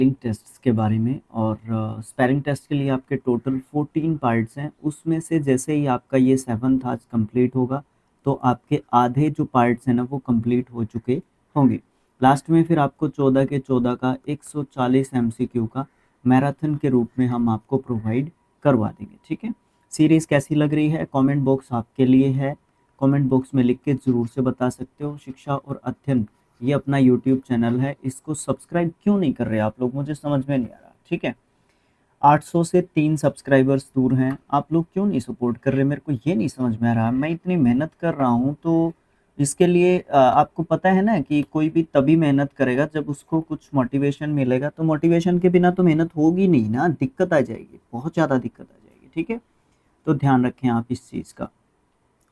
Spelling tests के बारे में। और स्पेलिंग टेस्ट के लिए आपके टोटल 14 पार्ट्स हैं। उसमें से जैसे ही आपका ये 7th आज कंप्लीट होगा तो आपके आधे जो पार्ट्स हैं ना वो कंप्लीट हो चुके होंगे। लास्ट में फिर आपको 14 के 14 का 140 एमसीक्यू का मैराथन के रूप में हम आपको प्रोवाइड करवा देंगे। ठीक है, सीरीज़ कैसी लग रही है कमेंट बॉक्स आपके लिए है, कमेंट बॉक्स में लिख के ज़रूर से बता सकते हो। शिक्षा और अध्ययन ये अपना यूट्यूब चैनल है, इसको सब्सक्राइब क्यों नहीं कर रहे आप लोग, मुझे समझ में नहीं आ रहा। ठीक है, 800 से 3 सब्सक्राइबर्स दूर हैं, आप लोग क्यों नहीं सपोर्ट कर रहे, मेरे को ये नहीं समझ में आ रहा। मैं इतनी मेहनत कर रहा हूँ तो इसके लिए आपको पता है ना कि कोई भी तभी मेहनत करेगा जब उसको कुछ मोटिवेशन मिलेगा। तो मोटिवेशन के बिना तो मेहनत होगी नहीं ना, दिक्कत आ जाएगी, बहुत ज़्यादा दिक्कत आ जाएगी। ठीक है, तो ध्यान रखें आप इस चीज़ का।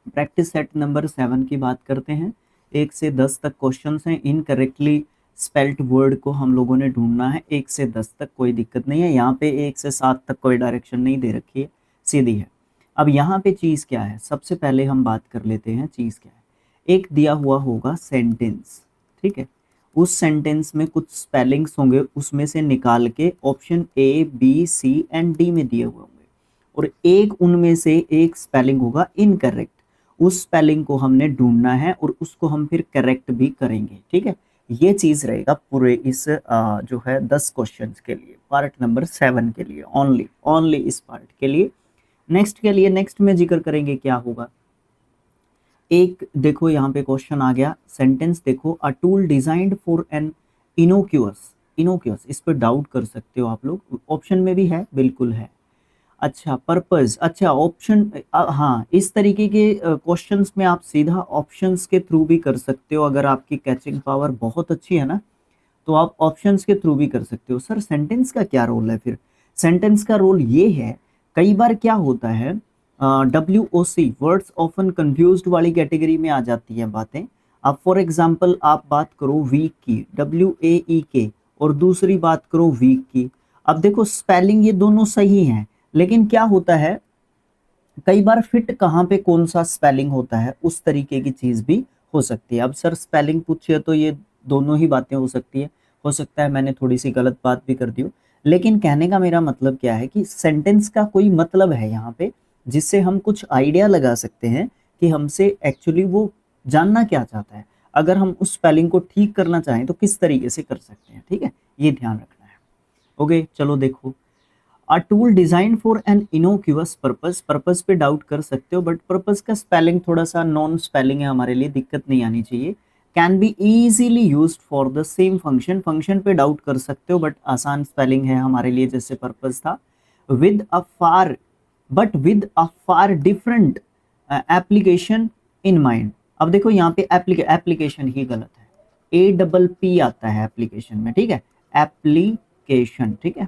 प्रैक्टिस सेट नंबर 7 की बात करते हैं। 1 से 10 तक क्वेश्चंस हैं। इनकरेक्टली स्पेल्ट वर्ड को हम लोगों ने ढूंढना है 1 से 10 तक, कोई दिक्कत नहीं है। यहाँ पे 1 से 7 तक कोई डायरेक्शन नहीं दे रखी है, सीधी है। अब यहाँ पे चीज़ क्या है, सबसे पहले हम बात कर लेते हैं चीज़ क्या है। एक दिया हुआ होगा सेंटेंस, ठीक है, उस सेंटेंस में कुछ स्पेलिंग्स होंगे, उसमें से निकाल के option A B C and D में दिए हुए होंगे और एक उनमें से एक स्पेलिंग होगा इनकरेक्ट। उस स्पेलिंग को हमने ढूंढना है और उसको हम फिर करेक्ट भी करेंगे। ठीक है, ये चीज रहेगा पूरे इस जो है 10 क्वेश्चंस के लिए, पार्ट नंबर 7 के लिए, ओनली इस पार्ट के लिए। नेक्स्ट के लिए, नेक्स्ट में जिक्र करेंगे क्या होगा। एक देखो यहाँ पे क्वेश्चन आ गया, सेंटेंस देखो, a tool designed for an innocuous. Innocuous, इस पर डाउट कर सकते हो आप लोग, ऑप्शन में भी है, बिल्कुल है। अच्छा, पर्पस, अच्छा ऑप्शन, हाँ, इस तरीके के क्वेश्चंस में आप सीधा ऑप्शंस के थ्रू भी कर सकते हो। अगर आपकी कैचिंग पावर बहुत अच्छी है ना तो आप ऑप्शंस के थ्रू भी कर सकते हो। सर सेंटेंस का क्या रोल है फिर, सेंटेंस का रोल ये है, कई बार क्या होता है, WOC वर्ड्स ऑफन कंफ्यूज्ड वाली कैटेगरी में आ जाती है बातें। अब फॉर एग्जांपल आप बात करो वीक की, WAEK, और दूसरी बात करो वीक की। अब देखो स्पेलिंग ये दोनों सही हैं, लेकिन क्या होता है कई बार फिट कहाँ पे कौन सा स्पेलिंग होता है उस तरीके की चीज भी हो सकती है। अब सर स्पेलिंग पूछिए तो ये दोनों ही बातें हो सकती है, हो सकता है मैंने थोड़ी सी गलत बात भी कर दी हो, लेकिन कहने का मेरा मतलब क्या है कि सेंटेंस का कोई मतलब है यहाँ पे जिससे हम कुछ आइडिया लगा सकते हैं कि हमसे एक्चुअली वो जानना क्या चाहता है। अगर हम उस स्पेलिंग को ठीक करना चाहें तो किस तरीके से कर सकते हैं। ठीक है, ये ध्यान रखना है। ओके, चलो देखो, a tool design for an innocuous purpose, purpose पे डाउट कर सकते हो बट पर्पस का स्पेलिंग थोड़ा सा नॉन स्पेलिंग है, हमारे लिए दिक्कत नहीं आनी चाहिए। Can be easily used for the same function, function पे डाउट कर सकते हो बट आसान स्पेलिंग है हमारे लिए जैसे पर्पस था। With a far, but with a far different application in mind. अब देखो यहाँ पे एप्लीकेशन ही गलत है, APP आता है एप्लीकेशन में। ठीक है, एप्लीकेशन, ठीक है,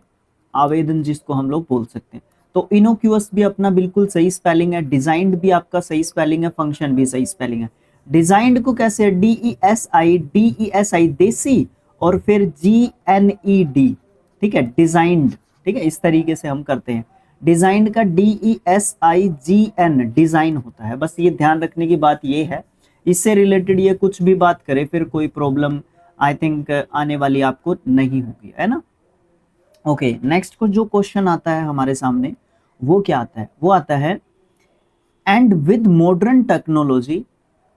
आवेदन जिसको हम लोग बोल सकते हैं। तो इनोक्यूअस भी अपना बिल्कुल सही स्पेलिंग है, डिजाइंड भी आपका सही स्पेलिंग है, फंक्शन भी सही स्पेलिंग है। डिजाइंड को कैसे, DESI देसी, और फिर GNED, ठीक है, डिजाइंड। ठीक है, इस तरीके से हम करते हैं। डिजाइंड का DESIGN डिजाइन होता है, बस ये ध्यान रखने की बात ये है। इससे रिलेटेड ये कुछ भी बात करे फिर कोई प्रॉब्लम आई थिंक आने वाली आपको नहीं होगी, है ना। ओके, नेक्स्ट को जो क्वेश्चन आता है हमारे सामने वो क्या आता है, वो आता है and with modern technology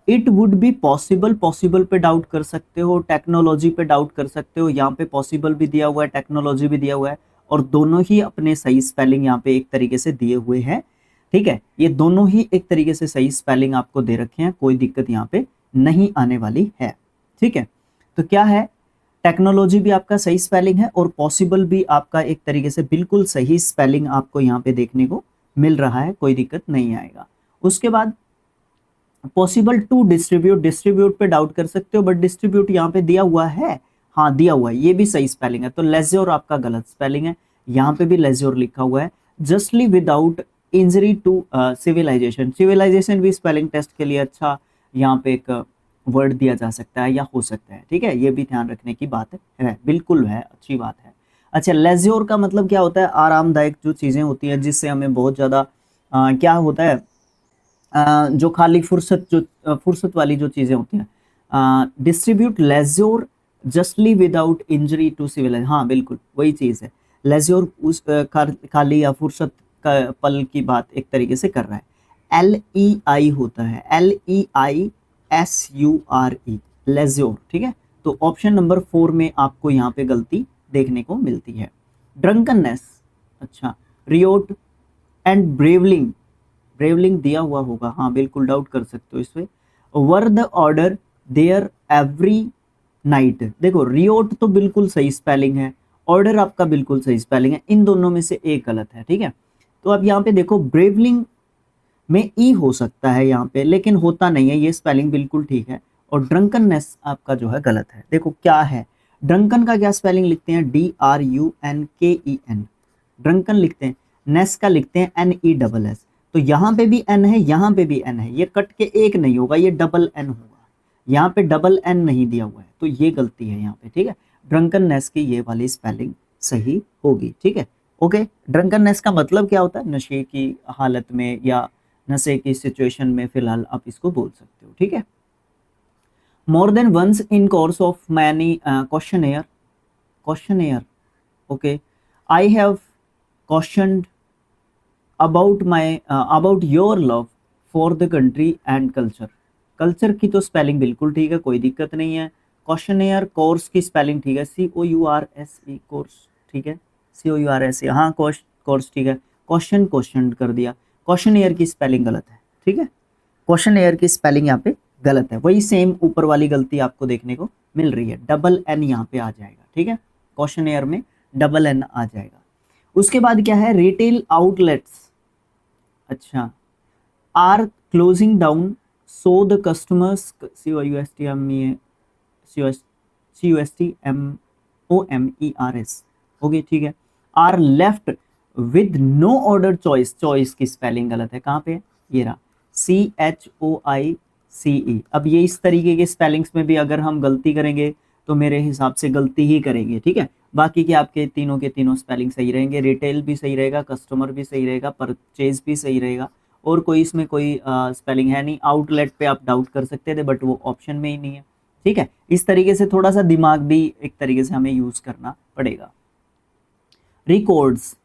it would be possible. Possible पे डाउट कर सकते हो, टेक्नोलॉजी पे डाउट कर सकते हो। यहाँ पे पॉसिबल भी दिया हुआ है, टेक्नोलॉजी भी दिया हुआ है, और दोनों ही अपने सही स्पेलिंग यहाँ पे एक तरीके से दिए हुए हैं। ठीक है, ये दोनों ही एक तरीके से सही स्पेलिंग आपको दे रखे हैं, कोई दिक्कत यहाँ पे नहीं आने वाली है। ठीक है, तो क्या है, टेक्नोलॉजी भी आपका सही स्पेलिंग है और पॉसिबल भी आपका एक तरीके से बिल्कुल सही स्पेलिंग आपको यहाँ पे देखने को मिल रहा है, कोई दिक्कत नहीं आएगा। उसके बाद पॉसिबल टू डिस्ट्रीब्यूट, डिस्ट्रीब्यूट पे डाउट कर सकते हो बट डिस्ट्रीब्यूट यहाँ पे दिया हुआ है, हाँ दिया हुआ है, ये भी सही स्पेलिंग है। तो लेज्योर आपका गलत स्पेलिंग है, यहाँ पे भी लेज्योर लिखा हुआ है। Justly without injury to civilisation, civilisation भी स्पेलिंग टेस्ट के लिए अच्छा यहाँ पे एक वर्ड दिया जा सकता है या हो सकता है। ठीक है, ये भी ध्यान रखने की बात है, बिल्कुल है, अच्छी बात है। अच्छा, लेज्योर का मतलब क्या होता है, आरामदायक जो चीजें होती हैं जिससे हमें बहुत ज्यादा क्या होता है, जो खाली फुर्सत, जो फुर्सत वाली जो चीजें होती हैं। Distribute leisure justly without injury to civil, हाँ बिल्कुल वही चीज है। लेज्योर उस खाली या फुर्सत का पल की बात एक तरीके से कर रहा है। LEI होता है, LEISURE, लेज्योर, ठीक है। तो ऑप्शन नंबर 4 में आपको यहाँ पे गलती देखने को मिलती है। ड्रंकननेस, अच्छा, रियोट एंड ब्रेवलिंग, ब्रेवलिंग दिया हुआ होगा, हाँ बिल्कुल डाउट कर सकते हो इसमें। Were the order there every night, देखो रियोट तो बिल्कुल सही स्पेलिंग है, ऑर्डर आपका बिल्कुल सही स्पेलिंग है, इन दोनों में से एक गलत है, ठीक है। तो अब यहाँ पे देखो ब्रेवलिंग में ई हो सकता है यहाँ पे, लेकिन होता नहीं है, ये स्पेलिंग बिल्कुल ठीक है। और ड्रंकननेस आपका जो है गलत है। देखो क्या है, ड्रंकन का क्या स्पेलिंग लिखते हैं, DRUNKEN, ड्रंकन लिखते हैं, नेस का लिखते हैं NESS। तो यहाँ पे भी एन है, यहाँ पे भी एन है, ये कट के एक नहीं होगा, ये डबल एन होगा, यहाँ पे डबल एन नहीं दिया हुआ है, तो ये गलती है यहाँ पे, ठीक है। ड्रंकननेस की ये वाली स्पेलिंग सही होगी, ठीक है। ओके, ड्रंकननेस का मतलब क्या होता है, नशे की हालत में या नशे की सिचुएशन में फिलहाल आप इसको बोल सकते हो, ठीक है। More than once in course of many questionnaire, questionnaire, okay, I have questioned about your love for the country and culture. Culture की तो स्पेलिंग बिल्कुल ठीक है, कोई दिक्कत नहीं है। क्वेश्चनेयर, कोर्स की स्पेलिंग ठीक है, COURSE, कोर्स, ठीक है, COURSE, हाँ कोर्स ठीक है। क्वेश्चन क्वेश्चन कर दिया, क्वेश्चनेयर की स्पेलिंग गलत है, ठीक है। क्वेश्चनेयर की स्पेलिंग यहाँ पे गलत है, वही सेम ऊपर वाली गलती आपको देखने को मिल रही है, डबल एन यहाँ पे आ जाएगा, ठीक है, क्वेश्चनेयर में डबल एन आ जाएगा। उसके बाद क्या है, रिटेल आउटलेट्स, अच्छा, are closing down so the customers, CUSTMOMERS, okay ठीक है। Are left with no order choice, choice की स्पेलिंग गलत है, कहाँ पे, ये रहा, CHOICE। अब ये इस तरीके के स्पेलिंग्स में भी अगर हम गलती करेंगे तो मेरे हिसाब से गलती ही करेंगे, ठीक है। बाकी के आपके तीनों के तीनों स्पेलिंग सही रहेंगे, रिटेल भी सही रहेगा, कस्टमर भी सही रहेगा, परचेज भी सही रहेगा, और कोई इसमें कोई स्पेलिंग है नहीं। आउटलेट पे आप डाउट कर सकते थे बट वो ऑप्शन में ही नहीं है, ठीक है। इस तरीके से थोड़ा सा दिमाग भी एक तरीके से हमें यूज करना पड़ेगा। रिकॉर्ड्स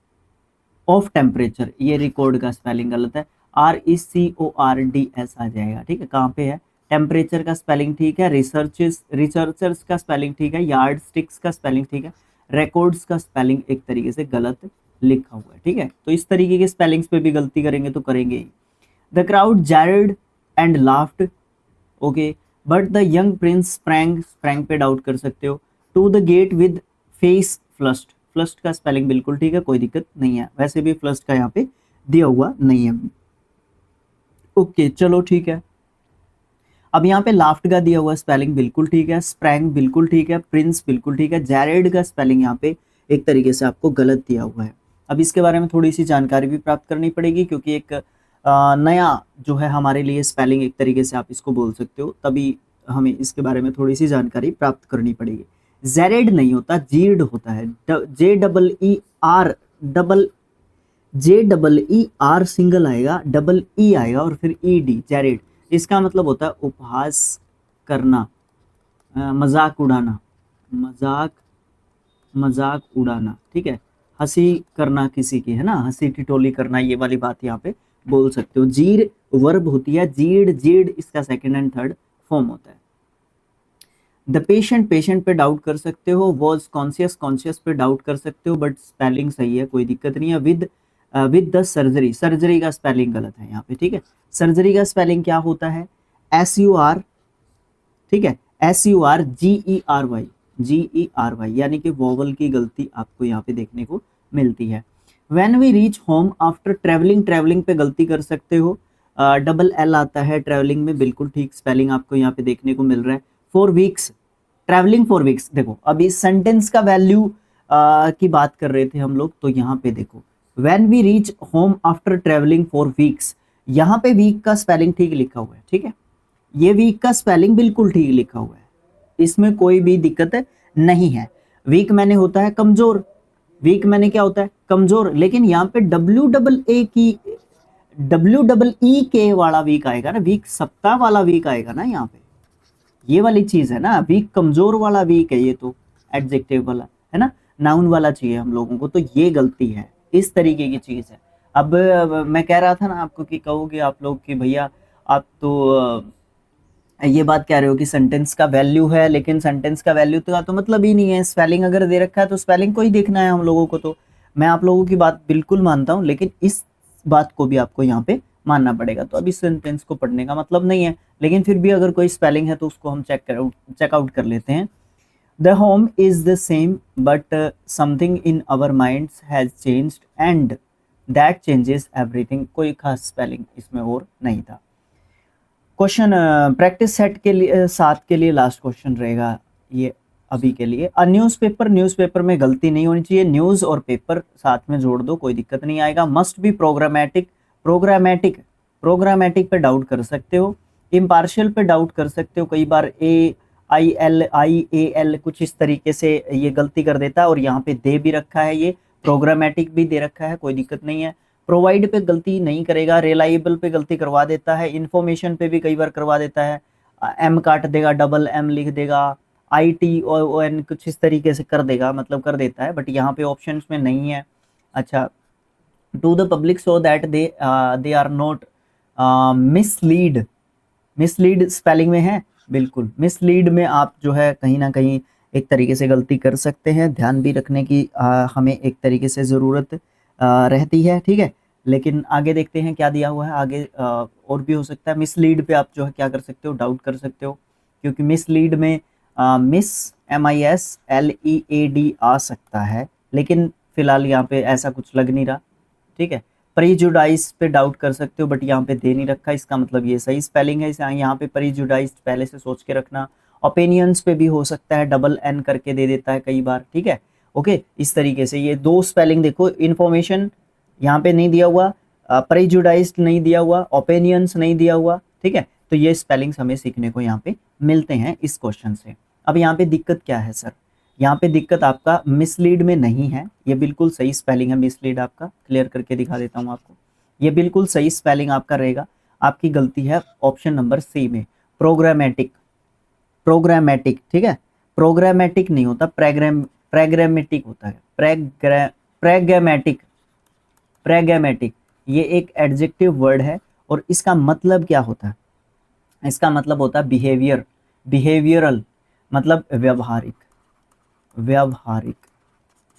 ऑफ टेम्परेचर, ये रिकॉर्ड का स्पेलिंग गलत है, RECORDS आ जाएगा, ठीक है। कहाँ पे है, टेम्परेचर का स्पेलिंग ठीक है, रिसर्चर्स का स्पेलिंग ठीक है, यार्ड स्टिक्स का स्पेलिंग ठीक है, रिकॉर्ड्स का स्पेलिंग एक तरीके से गलत लिखा हुआ है, ठीक है। तो इस तरीके के स्पेलिंग्स पे भी गलती करेंगे तो करेंगे ही। The crowd jeered and laughed, okay, but the young prince sprang, sprang पे डाउट कर सकते हो, to the gate with face flushed, flushed का स्पेलिंग बिल्कुल ठीक है, कोई दिक्कत नहीं है, वैसे भी फ्लश्ड का यहाँ पे दिया हुआ नहीं है, ओके चलो ठीक है। अब यहाँ पे लाफ्ट का दिया हुआ स्पेलिंग बिल्कुल ठीक है, स्प्रैंग बिल्कुल ठीक है, प्रिंस बिल्कुल ठीक है, जैरेड का स्पेलिंग यहाँ पे एक तरीके से आपको गलत दिया हुआ है। अब इसके बारे में थोड़ी सी जानकारी भी प्राप्त करनी पड़ेगी, क्योंकि एक नया जो है हमारे लिए स्पेलिंग एक तरीके से आप इसको बोल सकते हो, तभी हमें इसके बारे में थोड़ी सी जानकारी प्राप्त करनी पड़ेगी। जेरेड नहीं होता, जीर्ड होता है, JEER सिंगल आएगा, डबल ई आएगा और फिर ED, जेरेड। इसका मतलब होता है उपहास करना, मजाक उड़ाना, मजाक उड़ाना, ठीक है, हंसी करना किसी की, है ना, हंसी टिटोली करना, ये वाली बात यहाँ पे बोल सकते हो। जीर वर्ब होती है, जीड, जीड इसका सेकंड एंड थर्ड फॉर्म होता है। द पेशेंट, पेशेंट पे डाउट कर सकते हो, वॉज कॉन्शियस, कॉन्शियस पे डाउट कर सकते हो, बट स्पेलिंग सही है, कोई दिक्कत नहीं है। विद द सर्जरी, सर्जरी का स्पेलिंग गलत है यहाँ पे, ठीक है। सर्जरी का स्पेलिंग क्या होता है, SUR, ठीक है, SURGERY, यानी कि वोवल की गलती आपको यहाँ पे देखने को मिलती है। When we reach home after travelling, travelling पे गलती कर सकते हो, डबल L आता है ट्रेवलिंग में, बिल्कुल ठीक स्पेलिंग आपको यहाँ पे देखने को मिल रहा है। 4 वीक्स, ट्रेवलिंग 4 वीक्स, देखो अभी सेंटेंस का वैल्यू की बात कर रहे थे हम लोग, तो यहाँ पे देखो when we reach home after travelling 4 weeks, यहाँ पे वीक का स्पेलिंग ठीक लिखा हुआ है, ठीक है, ये वीक का स्पेलिंग बिल्कुल ठीक लिखा हुआ है, इसमें कोई भी दिक्कत नहीं है। वीक मैंने होता है कमजोर, वीक मैंने क्या होता है कमजोर, लेकिन यहाँ पे WEE के वाला वीक आएगा ना, वीक सप्ताह वाला वीक आएगा ना यहाँ पे, ये वाली चीज है ना, वीक, कमजोर वाला वीक है ये तो, एडजेक्टिव वाला है ना, नाउन वाला चाहिए हम लोगों को, तो ये गलती है, इस तरीके की चीज है। अब मैं कह रहा था ना आपको कि कहोगे आप लोग कि भैया आप तो ये बात कह रहे हो कि सेंटेंस का वैल्यू है, लेकिन सेंटेंस का वैल्यू तो मतलब ही नहीं है, स्पेलिंग अगर दे रखा है तो स्पेलिंग को ही देखना है हम लोगों को। तो मैं आप लोगों की बात बिल्कुल मानता हूँ, लेकिन इस बात को भी आपको यहाँ पे मानना पड़ेगा। तो अभी सेंटेंस को पढ़ने का मतलब नहीं है, लेकिन फिर भी अगर कोई स्पेलिंग है तो उसको हम चेकआउट कर लेते हैं। The home is the same but something in our minds has changed and that changes everything. कोई खास स्पेलिंग इसमें और नहीं था। क्वेश्चन प्रैक्टिस सेट के लिए 7 के लिए लास्ट क्वेश्चन रहेगा ये अभी के लिए। अ न्यूज़पेपर, न्यूज़पेपर में गलती नहीं होनी चाहिए, न्यूज़ और पेपर साथ में जोड़ दो, कोई दिक्कत नहीं आएगा। Must be programmatic, programmatic, programmatic पे डाउट कर सकते हो, इम्पार्शियल पे डाउट कर सकते हो, कई बार AIL कुछ इस तरीके से ये गलती कर देता है, और यहाँ पे दे भी रखा है, ये प्रोग्रामेटिक भी दे रखा है, कोई दिक्कत नहीं है। प्रोवाइड पे गलती नहीं करेगा, रिलायबल पे गलती करवा देता है, इन्फॉर्मेशन पे भी कई बार करवा देता है, एम काट देगा, डबल एम लिख देगा, ITON कुछ इस तरीके से कर देगा, मतलब कर देता है, बट यहाँ पे ऑप्शंस में नहीं है। अच्छा, to the public so that they are not mislead, mislead spelling में है, बिल्कुल मिसलीड में आप जो है कहीं ना कहीं एक तरीके से गलती कर सकते हैं, ध्यान भी रखने की हमें एक तरीके से ज़रूरत रहती है, ठीक है। लेकिन आगे देखते हैं क्या दिया हुआ है आगे, और भी हो सकता है। मिसलीड पे आप जो है क्या कर सकते हो, डाउट कर सकते हो, क्योंकि मिसलीड में मिस MISLEAD आ सकता है, लेकिन फिलहाल यहाँ पे ऐसा कुछ लग नहीं रहा, ठीक है। प्रीजुडाइज पे डाउट कर सकते हो, बट यहाँ पे दे नहीं रखा, इसका मतलब ये सही स्पेलिंग है, यहाँ पे प्रीजुडाइज पहले से सोच के रखना। ओपिनियंस पे भी हो सकता है, डबल N करके दे देता है कई बार, ठीक है। ओके, इस तरीके से ये दो स्पेलिंग देखो, इन्फॉर्मेशन यहाँ पे नहीं दिया हुआ, प्रीजुडाइज नहीं दिया हुआ, ओपिनियंस नहीं दिया हुआ, ठीक है। तो ये स्पेलिंग्स हमें सीखने को यहाँ पे मिलते हैं इस क्वेश्चन से। अब यहाँ पे दिक्कत क्या है सर, यहाँ पे दिक्कत आपका मिसलीड में नहीं है, ये बिल्कुल सही स्पेलिंग है मिसलीड आपका, क्लियर करके दिखा देता हूँ आपको, ये बिल्कुल सही स्पेलिंग आपका रहेगा। आपकी गलती है ऑप्शन नंबर सी में, प्रोग्रामेटिक, प्रोग्रामेटिक, ठीक है। प्रोग्रामेटिक नहीं होता, प्रेग्रामेटिक होता है, प्रेग्रामेटिक, प्रेग्रामेटिक, ये एक एडजेक्टिव वर्ड है, और इसका मतलब क्या होता है, इसका मतलब होता है बिहेवियर, बिहेवियरल, मतलब व्यवहारिक, व्यवहारिक,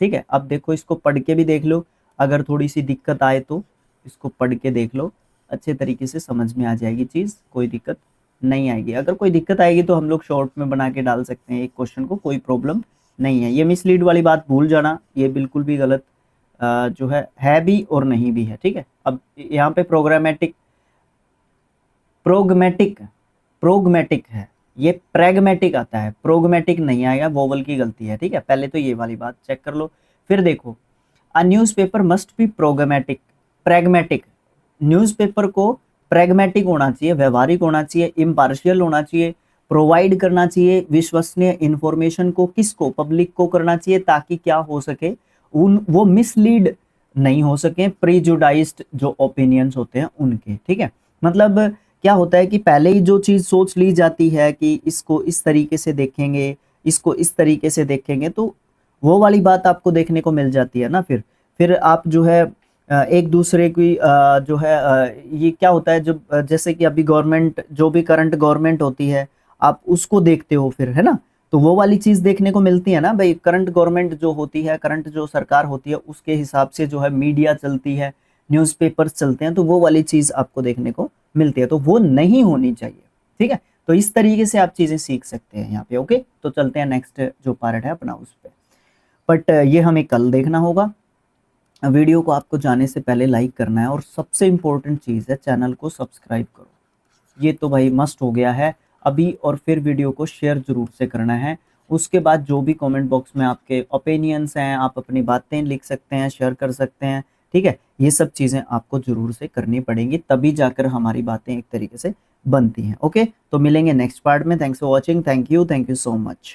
ठीक है। अब देखो इसको पढ़ के भी देख लो, अगर थोड़ी सी दिक्कत आए तो इसको पढ़ के देख लो, अच्छे तरीके से समझ में आ जाएगी चीज़, कोई दिक्कत नहीं आएगी। अगर कोई दिक्कत आएगी तो हम लोग शॉर्ट में बना के डाल सकते हैं एक क्वेश्चन को, कोई प्रॉब्लम नहीं है। ये मिसलीड वाली बात भूल जाना, ये बिल्कुल भी गलत जो है भी और नहीं भी है, ठीक है। अब यहाँ पे प्रोग्रामेटिक, प्रोग्मेटिक, प्रोग्मेटिक है, ये प्रैग्मेटिक आता है, प्रोग्मेटिक नहीं आएगा, वोवल की गलती है, ठीक है। पहले तो ये वाली बात चेक कर लो, फिर देखो a newspaper must be pragmatic, pragmatic, newspaper को प्रैग्मेटिक होना चाहिए, व्यवहारिक होना चाहिए, इम्पार्शियल होना चाहिए, प्रोवाइड करना चाहिए विश्वसनीय इंफॉर्मेशन को, किसको, पब्लिक को करना चाहिए, ताकि क्या हो सके, उन वो मिसलीड नहीं हो सके, प्रीजुडाइज्ड जो ओपिनियंस होते हैं उनके, ठीक है। मतलब क्या होता है कि पहले ही जो चीज़ सोच ली जाती है कि इसको इस तरीके से देखेंगे, इसको इस तरीके से देखेंगे, तो वो वाली बात आपको देखने को मिल जाती है ना। फिर आप जो है एक दूसरे की जो है ये क्या होता है, जब जैसे कि अभी गवर्नमेंट, जो भी करंट गवर्नमेंट होती है, आप उसको देखते हो फिर, है ना। तो वो वाली चीज़ देखने को मिलती है ना भाई, करंट गवर्नमेंट जो होती है, करंट जो सरकार होती है, उसके हिसाब से जो है मीडिया चलती है, न्यूज़पेपर्स चलते हैं, तो वो वाली चीज़ आपको देखने को मिलती है, तो वो नहीं होनी चाहिए, ठीक है। तो इस तरीके से आप चीज़ें सीख सकते हैं यहाँ पे। ओके, तो चलते हैं नेक्स्ट जो पार्ट है अपना उस पर, बट ये हमें कल देखना होगा। वीडियो को आपको जाने से पहले लाइक करना है, और सबसे इम्पोर्टेंट चीज़ है चैनल को सब्सक्राइब करो, ये तो भाई मस्ट हो गया है अभी। और फिर वीडियो को शेयर जरूर से करना है। उसके बाद जो भी कमेंट बॉक्स में आपके ओपिनियंस हैं, आप अपनी बातें लिख सकते हैं, शेयर कर सकते हैं, ठीक है। ये सब चीज़ें आपको जरूर से करनी पड़ेंगी, तभी जाकर हमारी बातें एक तरीके से बनती हैं। ओके, तो मिलेंगे नेक्स्ट पार्ट में। Thanks for watching, thank you so much.